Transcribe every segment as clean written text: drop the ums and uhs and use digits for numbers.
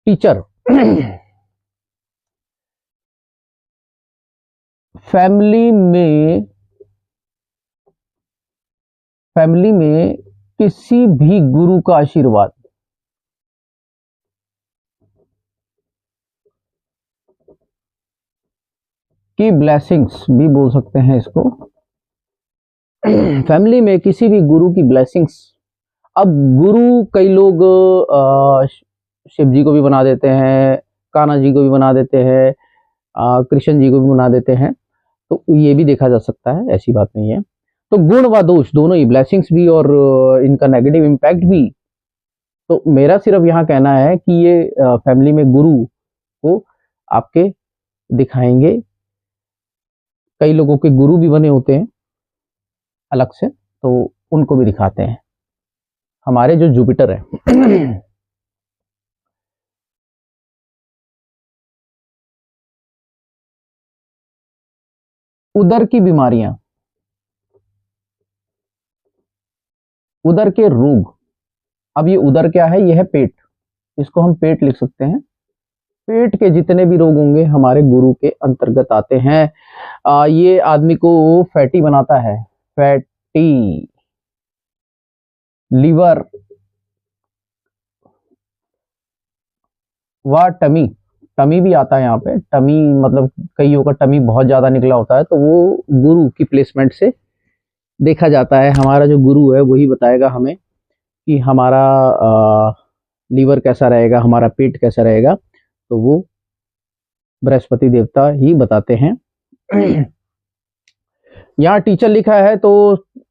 Teacher family में किसी भी गुरु का आशीर्वाद की ब्लेसिंग्स भी बोल सकते हैं इसको। फैमिली में किसी भी गुरु की ब्लेसिंग्स। अब गुरु कई लोग शिव जी को भी बना देते हैं, कान्हा जी को भी बना देते हैं, कृष्ण जी को भी बना देते हैं, तो ये भी देखा जा सकता है, ऐसी बात नहीं है। तो गुण व दोष दोनों ही, ब्लेसिंग्स भी और इनका नेगेटिव इम्पैक्ट भी। तो मेरा सिर्फ यहाँ कहना है कि ये फैमिली में गुरु को आपके दिखाएंगे। कई लोगों के गुरु भी बने होते हैं अलग से, तो उनको भी दिखाते हैं। हमारे जो जुपिटर है उदर की बीमारियां, उदर के रोग। अब ये उदर क्या है? ये है पेट, इसको हम पेट लिख सकते हैं। पेट के जितने भी रोग होंगे हमारे गुरु के अंतर्गत आते हैं। ये आदमी को फैटी बनाता है, फैटी लीवर व टमी। टमी भी आता है यहाँ पे। टमी मतलब कईयों का टमी बहुत ज्यादा निकला होता है, तो वो गुरु की प्लेसमेंट से देखा जाता है। हमारा जो गुरु है वही बताएगा हमें कि हमारा लीवर कैसा रहेगा, हमारा पेट कैसा रहेगा, तो वो बृहस्पति देवता ही बताते हैं। यहाँ टीचर लिखा है तो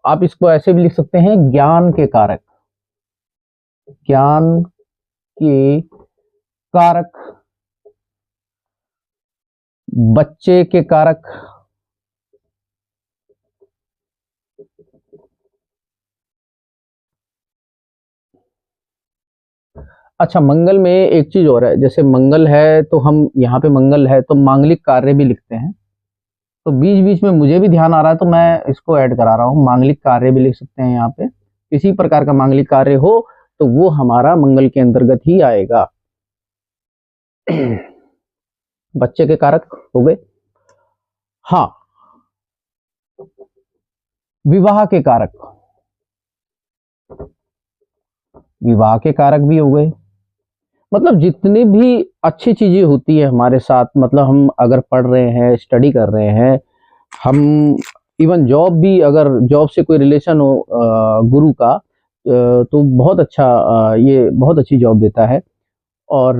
आप इसको ऐसे भी लिख सकते हैं, ज्ञान के कारक। ज्ञान के कारक, बच्चे के कारक, अच्छा मंगल में एक चीज और है, जैसे मंगल है तो हम यहाँ पे मंगल है तो मांगलिक कार्य भी लिखते हैं। तो बीच बीच में मुझे भी ध्यान आ रहा है तो मैं इसको ऐड करा रहा हूँ, मांगलिक कार्य भी लिख सकते हैं यहाँ पे। किसी प्रकार का मांगलिक कार्य हो तो वो हमारा मंगल के अंतर्गत ही आएगा। बच्चे के कारक हो गए। हाँ, विवाह के कारक, विवाह के कारक भी हो गए। मतलब जितनी भी अच्छी चीजें होती है हमारे साथ, मतलब हम अगर पढ़ रहे हैं, स्टडी कर रहे हैं, हम इवन जॉब भी, अगर जॉब से कोई रिलेशन हो गुरु का, तो बहुत अच्छा, ये बहुत अच्छी जॉब देता है। और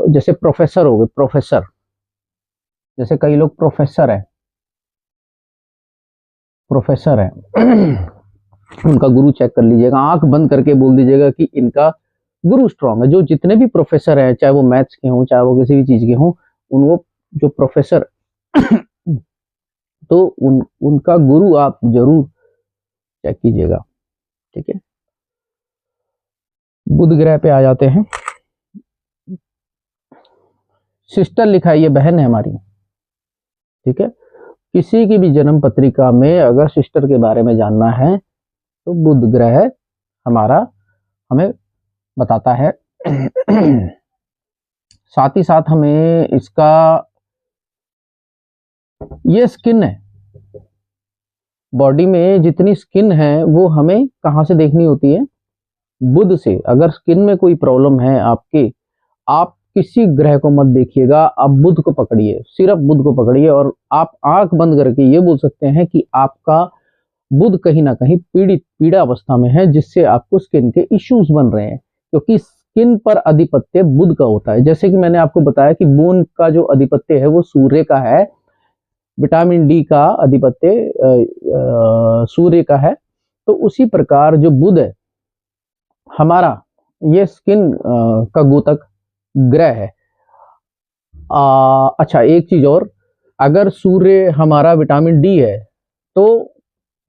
जैसे प्रोफेसर हो गए, प्रोफेसर, जैसे कई लोग प्रोफेसर है, प्रोफेसर है उनका गुरु चेक कर लीजिएगा, आंख बंद करके बोल दीजिएगा कि इनका गुरु स्ट्रांग है। जो जितने भी प्रोफेसर हैं, चाहे वो मैथ्स के हों, चाहे वो किसी भी चीज के हों, उनको जो प्रोफेसर तो उनका गुरु आप जरूर चेक कीजिएगा। ठीक है, बुध ग्रह पे आ जाते हैं। सिस्टर लिखा है, ये बहन है हमारी। ठीक है, किसी की भी जन्म पत्रिका में अगर सिस्टर के बारे में जानना है तो बुध ग्रह हमारा हमें बताता है। साथ ही साथ हमें इसका, ये स्किन है, बॉडी में जितनी स्किन है वो हमें कहाँ से देखनी होती है? बुध से। अगर स्किन में कोई प्रॉब्लम है आपके, आप किसी ग्रह को मत देखिएगा, आप बुध को पकड़िए, सिर्फ बुध को पकड़िए, और आप आंख बंद करके ये बोल सकते हैं कि आपका बुध कहीं ना कहीं पीड़ा अवस्था में है, जिससे आपको स्किन के इश्यूज बन रहे हैं। क्योंकि स्किन पर अधिपत्य बुध का होता है। जैसे कि मैंने आपको बताया कि बोन का जो अधिपत्य है वो सूर्य का है, विटामिन डी का अधिपत्य सूर्य का है, तो उसी प्रकार जो बुध है हमारा, ये स्किन का गोतक ग्रह है। अच्छा एक चीज और, अगर सूर्य हमारा विटामिन डी है तो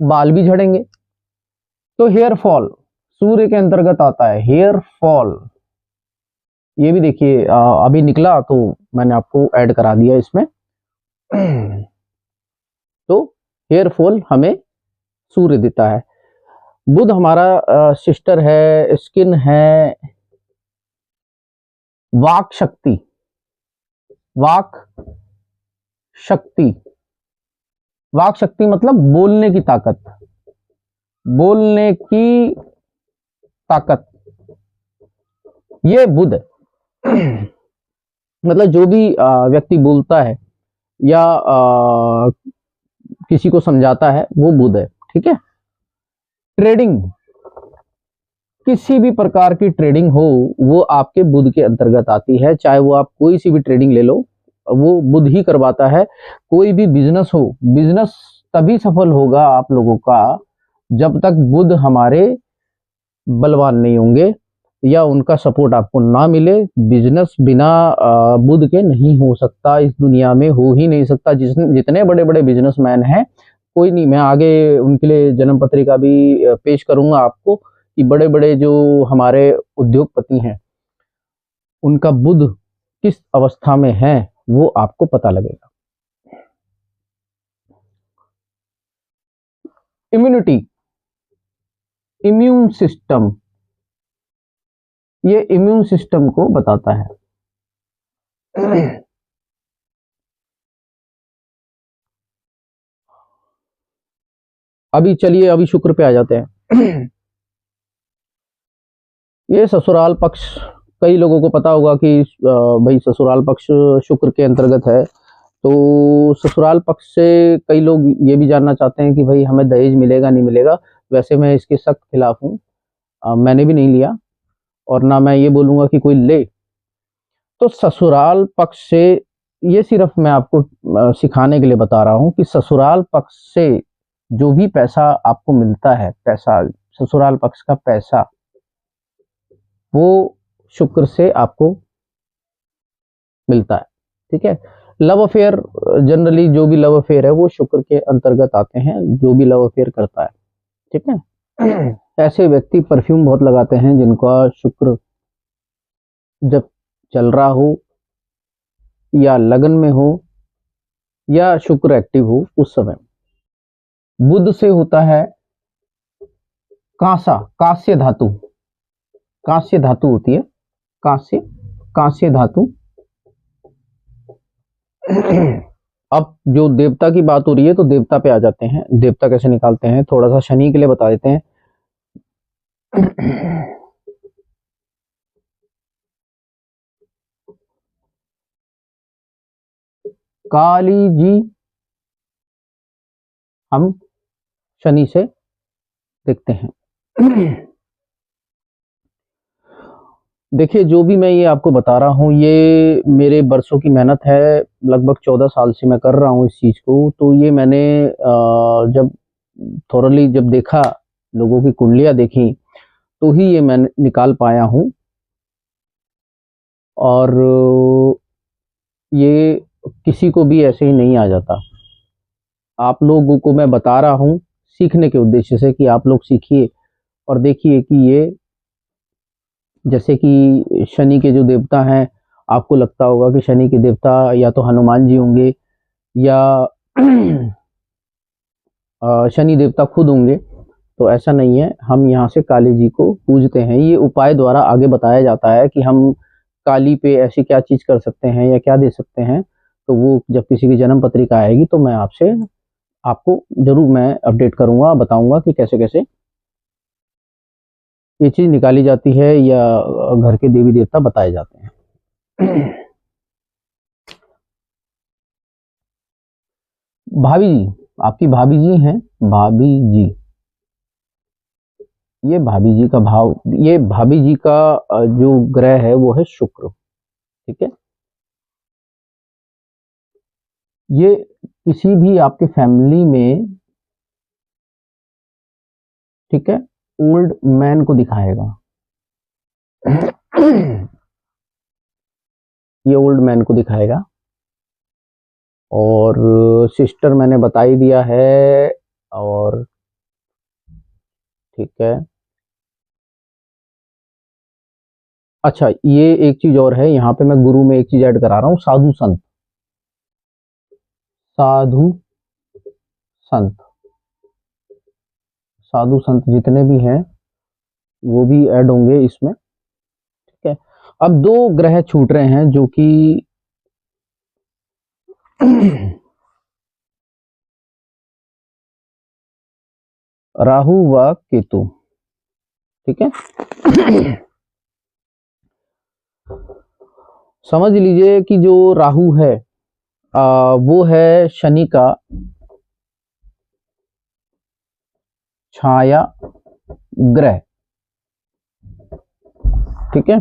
बाल भी झड़ेंगे। तो हेयर फॉल सूर्य के अंतर्गत आता है, हेयर फॉल। ये भी देखिए अभी निकला तो मैंने आपको ऐड करा दिया इसमें। तो हेयर फॉल हमें सूर्य देता है। बुध हमारा सिस्टर है, स्किन है, वाक शक्ति, वाक शक्ति, वाक शक्ति मतलब बोलने की ताकत, बोलने की ताकत, ये बुध है। मतलब जो भी व्यक्ति बोलता है या किसी को समझाता है वो बुध है, ठीक है। ट्रेडिंग, किसी भी प्रकार की ट्रेडिंग हो वो आपके बुध के अंतर्गत आती है, चाहे वो आप कोई सी भी ट्रेडिंग ले लो वो बुध ही करवाता है। कोई भी बिजनेस हो, बिजनेस तभी सफल होगा आप लोगों का जब तक बुध हमारे बलवान नहीं होंगे या उनका सपोर्ट आपको ना मिले। बिजनेस बिना बुध के नहीं हो सकता, इस दुनिया में हो ही नहीं सकता। जितने बड़े बड़े बिजनेसमैन हैं, कोई नहीं, मैं आगे उनके लिए जन्म पत्रिका भी पेश करूंगा आपको कि बड़े बड़े जो हमारे उद्योगपति हैं उनका बुध किस अवस्था में है वो आपको पता लगेगा। इम्यूनिटी, इम्यून सिस्टम, ये इम्यून सिस्टम को बताता है। अभी चलिए अभी शुक्र पे आ जाते हैं। ये ससुराल पक्ष, कई लोगों को पता होगा कि भाई ससुराल पक्ष शुक्र के अंतर्गत है। तो ससुराल पक्ष से कई लोग ये भी जानना चाहते हैं कि भाई हमें दहेज मिलेगा नहीं मिलेगा। वैसे मैं इसके सख्त खिलाफ हूँ, मैंने भी नहीं लिया और ना मैं ये बोलूँगा कि कोई ले। तो ससुराल पक्ष से ये सिर्फ मैं आपको सिखाने के लिए बता रहा हूँ कि ससुराल पक्ष से जो भी पैसा आपको मिलता है, पैसा ससुराल पक्ष का पैसा, वो शुक्र से आपको मिलता है, ठीक है। लव अफेयर, जनरली जो भी लव अफेयर है वो शुक्र के अंतर्गत आते हैं, जो भी लव अफेयर करता है, ठीक है। ऐसे व्यक्ति परफ्यूम बहुत लगाते हैं जिनका शुक्र जब चल रहा हो या लगन में हो या शुक्र एक्टिव हो उस समय। बुध से होता है कांसा, कांस्य धातु, कांस्य धातु होती है, कांस्य, कांस्य धातु। अब जो देवता की बात हो रही है तो देवता पे आ जाते हैं। देवता कैसे निकालते हैं थोड़ा सा शनि के लिए बता देते हैं। काली जी हम शनि से देखते हैं। देखिए जो भी मैं ये आपको बता रहा हूँ ये मेरे बरसों की मेहनत है, लगभग 14 साल से मैं कर रहा हूँ इस चीज़ को। तो ये मैंने जब थोरली जब देखा, लोगों की कुंडलियाँ देखी, तो ही ये मैं निकाल पाया हूँ। और ये किसी को भी ऐसे ही नहीं आ जाता। आप लोगों को मैं बता रहा हूँ सीखने के उद्देश्य से कि आप लोग सीखिए और देखिए कि ये, जैसे कि शनि के जो देवता हैं, आपको लगता होगा कि शनि के देवता या तो हनुमान जी होंगे या शनि देवता खुद होंगे, तो ऐसा नहीं है। हम यहाँ से काली जी को पूजते हैं। ये उपाय द्वारा आगे बताया जाता है कि हम काली पे ऐसी क्या चीज़ कर सकते हैं या क्या दे सकते हैं। तो वो जब किसी की जन्म पत्रिका आएगी तो मैं आपसे आपको ज़रूर मैं अपडेट करूँगा, बताऊँगा कि कैसे-कैसे ये चीज़ निकाली जाती है या घर के देवी देवता बताए जाते हैं। भाभी जी, आपकी भाभी जी हैं, भाभी जी, ये भाभी जी का भाव, ये भाभी जी का जो ग्रह है वो है शुक्र, ठीक है। ये किसी भी आपके फैमिली में, ठीक है, ओल्ड मैन को दिखाएगा। ये ओल्ड मैन को दिखाएगा। और सिस्टर मैंने बता ही दिया है। और ठीक है, अच्छा ये एक चीज और है, यहाँ पे मैं गुरु में एक चीज ऐड करा रहा हूँ, साधु संत, साधु संत, साधु संत जितने भी हैं वो भी ऐड होंगे इसमें, ठीक है। अब दो ग्रह छूट रहे हैं जो कि राहु व केतु, ठीक है। समझ लीजिए कि जो राहु है वो है शनि का छाया ग्रह, ठीक है,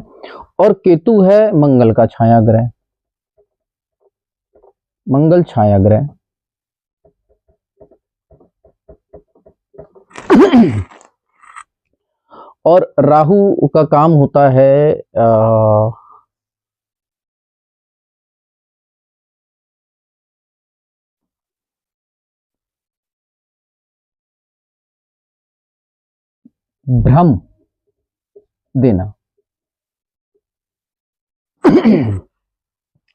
और केतु है मंगल का छाया ग्रह, मंगल छाया ग्रह। और राहु का काम होता है भ्रम देना,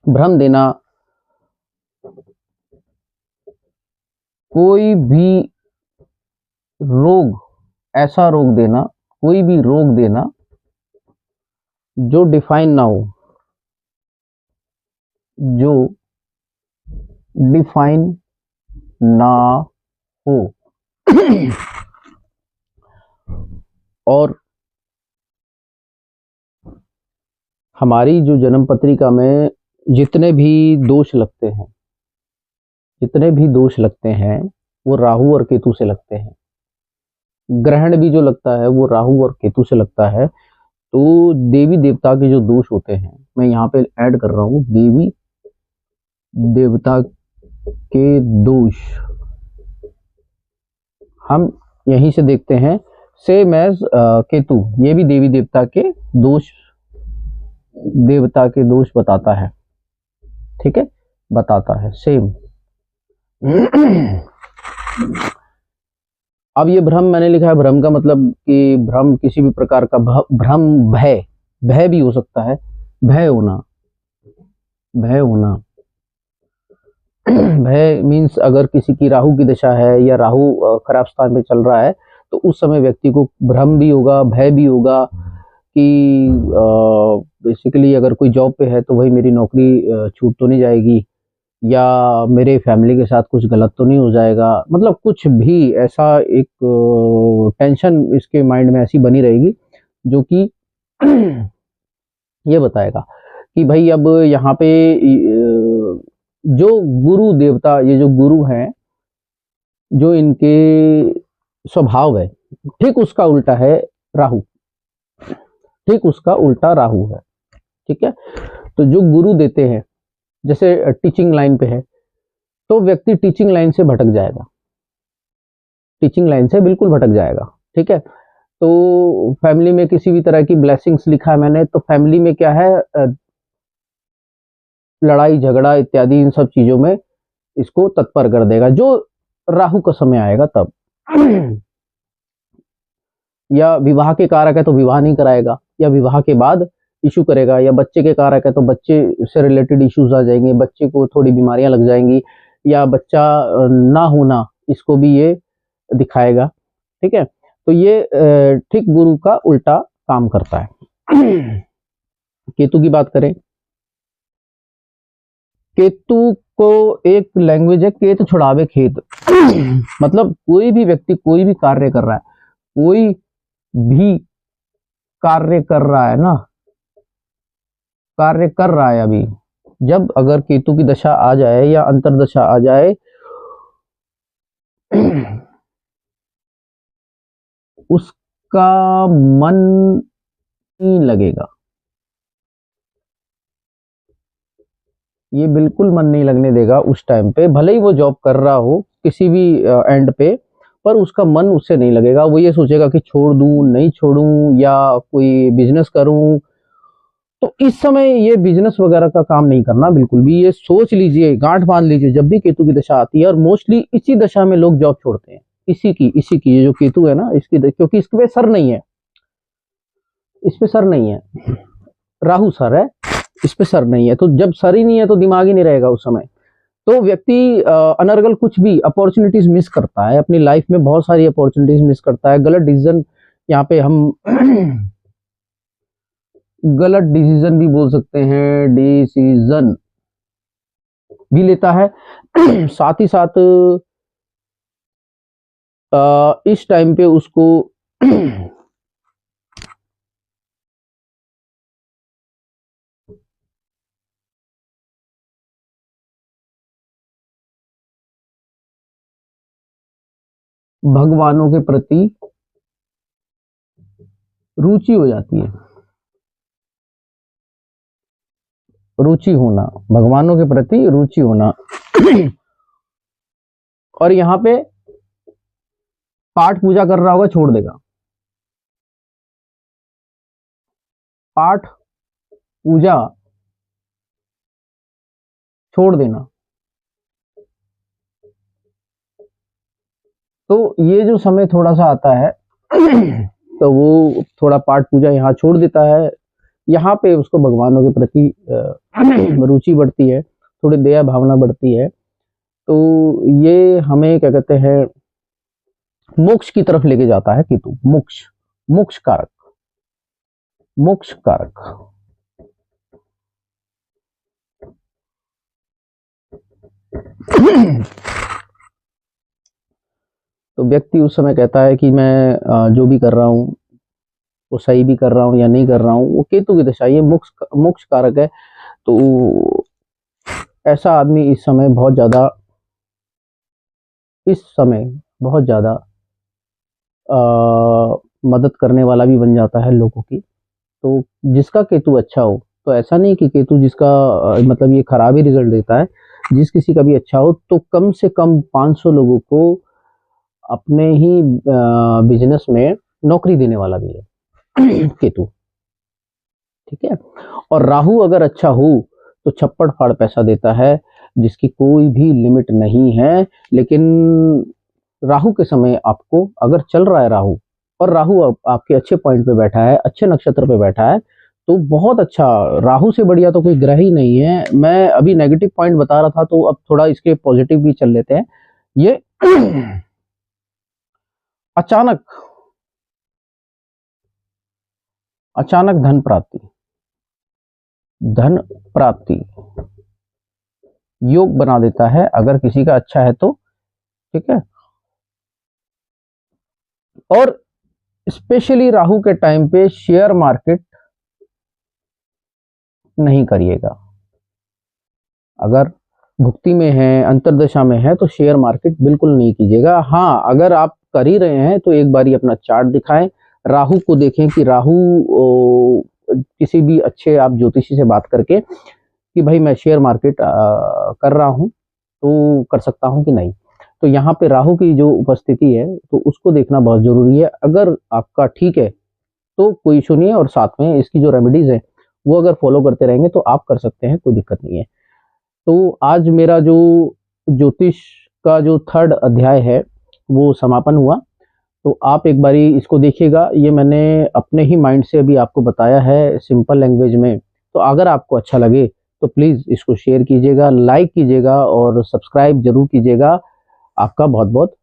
भ्रम देना, कोई भी रोग, ऐसा रोग देना, कोई भी रोग देना जो डिफाइन ना हो, जो डिफाइन ना हो। और हमारी जो जन्म पत्रिका में जितने भी दोष लगते हैं, जितने भी दोष लगते हैं वो राहु और केतु से लगते हैं। ग्रहण भी जो लगता है वो राहु और केतु से लगता है। तो देवी देवता के जो दोष होते हैं, मैं यहाँ पे ऐड कर रहा हूँ, देवी देवता के दोष हम यहीं से देखते हैं। सेम एज केतु, ये भी देवी देवता के दोष, देवता के दोष बताता है, ठीक है, बताता है सेम। अब ये भ्रम मैंने लिखा है, भ्रम का मतलब कि भ्रम किसी भी प्रकार का भ्रम, भय, भय भी हो सकता है, भय होना, भय होना। भय मीन्स अगर किसी की राहु की दशा है या राहु खराब स्थान पे चल रहा है तो उस समय व्यक्ति को भ्रम भी होगा, भय भी होगा कि बेसिकली अगर कोई जॉब पे है तो भाई मेरी नौकरी छूट तो नहीं जाएगी, या मेरे फैमिली के साथ कुछ गलत तो नहीं हो जाएगा, मतलब कुछ भी ऐसा एक टेंशन इसके माइंड में ऐसी बनी रहेगी जो कि ये बताएगा कि भाई अब यहाँ पे जो गुरु देवता, ये जो गुरु हैं, जो इनके स्वभाव है, ठीक उसका उल्टा है राहु, ठीक उसका उल्टा राहु है, ठीक है। तो जो गुरु देते हैं, जैसे टीचिंग लाइन पे है तो व्यक्ति टीचिंग लाइन से भटक जाएगा, टीचिंग लाइन से बिल्कुल भटक जाएगा, ठीक है। तो फैमिली में किसी भी तरह की ब्लेसिंग्स लिखा है मैंने, तो फैमिली में क्या है, लड़ाई झगड़ा इत्यादि इन सब चीजों में इसको तत्पर कर देगा, जो राहु का समय आएगा तब। या विवाह के कारक है तो विवाह नहीं कराएगा, या विवाह के बाद इशू करेगा, या बच्चे के कारक है तो बच्चे से रिलेटेड इश्यूज आ जाएंगे, बच्चे को थोड़ी बीमारियां लग जाएंगी, या बच्चा ना होना, इसको भी ये दिखाएगा, ठीक है। तो ये ठीक गुरु का उल्टा काम करता है। केतु की बात करें, केतु को एक लैंग्वेज है केत छुड़ावे खेत। मतलब कोई भी व्यक्ति कोई भी कार्य कर रहा है, कोई भी कार्य कर रहा है ना, कार्य कर रहा है अभी, जब अगर केतु की दशा आ जाए या अंतरदशा आ जाए, उसका मन नहीं लगेगा, ये बिल्कुल मन नहीं लगने देगा उस टाइम पे, भले ही वो जॉब कर रहा हो किसी भी एंड पे, पर उसका मन उससे नहीं लगेगा। वो ये सोचेगा कि छोड़ दूं, नहीं छोड़ूं, या कोई बिजनेस करूं। तो इस समय ये बिजनेस वगैरह का काम नहीं करना बिल्कुल भी, ये सोच लीजिए, गांठ बांध लीजिए, जब भी केतु की दशा आती है, और मोस्टली इसी दशा में लोग जॉब छोड़ते हैं, इसी की ये जो केतु है ना, इसकी, क्योंकि इसके पे सर नहीं है, इस पे सर नहीं है, राहु सर है, इस पे सर नहीं है। तो जब सर ही नहीं है तो दिमाग ही नहीं रहेगा उस समय, तो व्यक्ति अनर्गल कुछ भी अपॉर्चुनिटीज मिस करता है अपनी लाइफ में, बहुत सारी अपॉर्चुनिटीज मिस करता है, गलत डिसीजन यहाँ पे हम गलत डिसीजन भी बोल सकते हैं, डिसीजन भी लेता है। साथ ही साथ इस टाइम पे उसको भगवानों के प्रति रुचि हो जाती है। रुचि होना, भगवानों के प्रति रुचि होना। और यहाँ पे पाठ पूजा कर रहा होगा, छोड़ देगा। पाठ पूजा छोड़ देना। तो ये जो समय थोड़ा सा आता है तो वो थोड़ा पाठ पूजा यहाँ छोड़ देता है। यहाँ पे उसको भगवानों के प्रति रुचि बढ़ती है, थोड़ी दया भावना बढ़ती है। तो ये हमें क्या कहते हैं, मोक्ष की तरफ लेके जाता है केतु। मोक्ष, मोक्ष कारक, मोक्ष कारक। तो व्यक्ति उस समय कहता है कि मैं जो भी कर रहा हूँ वो सही भी कर रहा हूँ या नहीं कर रहा हूँ, वो केतु की दशा, ये मोक्ष कारक है। तो ऐसा आदमी इस समय बहुत ज़्यादा मदद करने वाला भी बन जाता है लोगों की। तो जिसका केतु अच्छा हो, तो ऐसा नहीं कि केतु जिसका मतलब ये खराब ही रिजल्ट देता है। जिस किसी का भी अच्छा हो तो कम से कम 500 लोगों को अपने ही बिजनेस में नौकरी देने वाला भी है केतु, ठीक है। और राहु अगर अच्छा हो तो छप्पड़ फाड़ पैसा देता है, जिसकी कोई भी लिमिट नहीं है। लेकिन राहु के समय आपको अगर चल रहा है राहु, और राहु आपके अच्छे पॉइंट पे बैठा है, अच्छे नक्षत्र पे बैठा है, तो बहुत अच्छा। राहु से बढ़िया तो कोई ग्रह ही नहीं है। मैं अभी नेगेटिव पॉइंट बता रहा था, तो अब थोड़ा इसके पॉजिटिव भी चल लेते हैं। ये अचानक धन प्राप्ति, धन प्राप्ति योग बना देता है अगर किसी का अच्छा है तो, ठीक है। और स्पेशली राहु के टाइम पे शेयर मार्केट नहीं करिएगा। अगर भुक्ति में है, अंतरदशा में है, तो शेयर मार्केट बिल्कुल नहीं कीजिएगा। हाँ, अगर आप कर ही रहे हैं तो एक बारी अपना चार्ट दिखाएं, राहु को देखें कि राहु किसी भी अच्छे आप ज्योतिषी से बात करके कि भाई मैं शेयर मार्केट कर रहा हूं तो कर सकता हूं कि नहीं। तो यहाँ पे राहु की जो उपस्थिति है तो उसको देखना बहुत जरूरी है। अगर आपका ठीक है तो कोई इशू नहीं है, और साथ में इसकी जो रेमेडीज है वो अगर फॉलो करते रहेंगे तो आप कर सकते हैं, कोई दिक्कत नहीं है। तो आज मेरा जो ज्योतिष का जो 3rd अध्याय है वो समापन हुआ। तो आप एक बारी इसको देखिएगा। ये मैंने अपने ही माइंड से अभी आपको बताया है सिंपल लैंग्वेज में। तो अगर आपको अच्छा लगे तो प्लीज़ इसको शेयर कीजिएगा, लाइक कीजिएगा और सब्सक्राइब जरूर कीजिएगा। आपका बहुत बहुत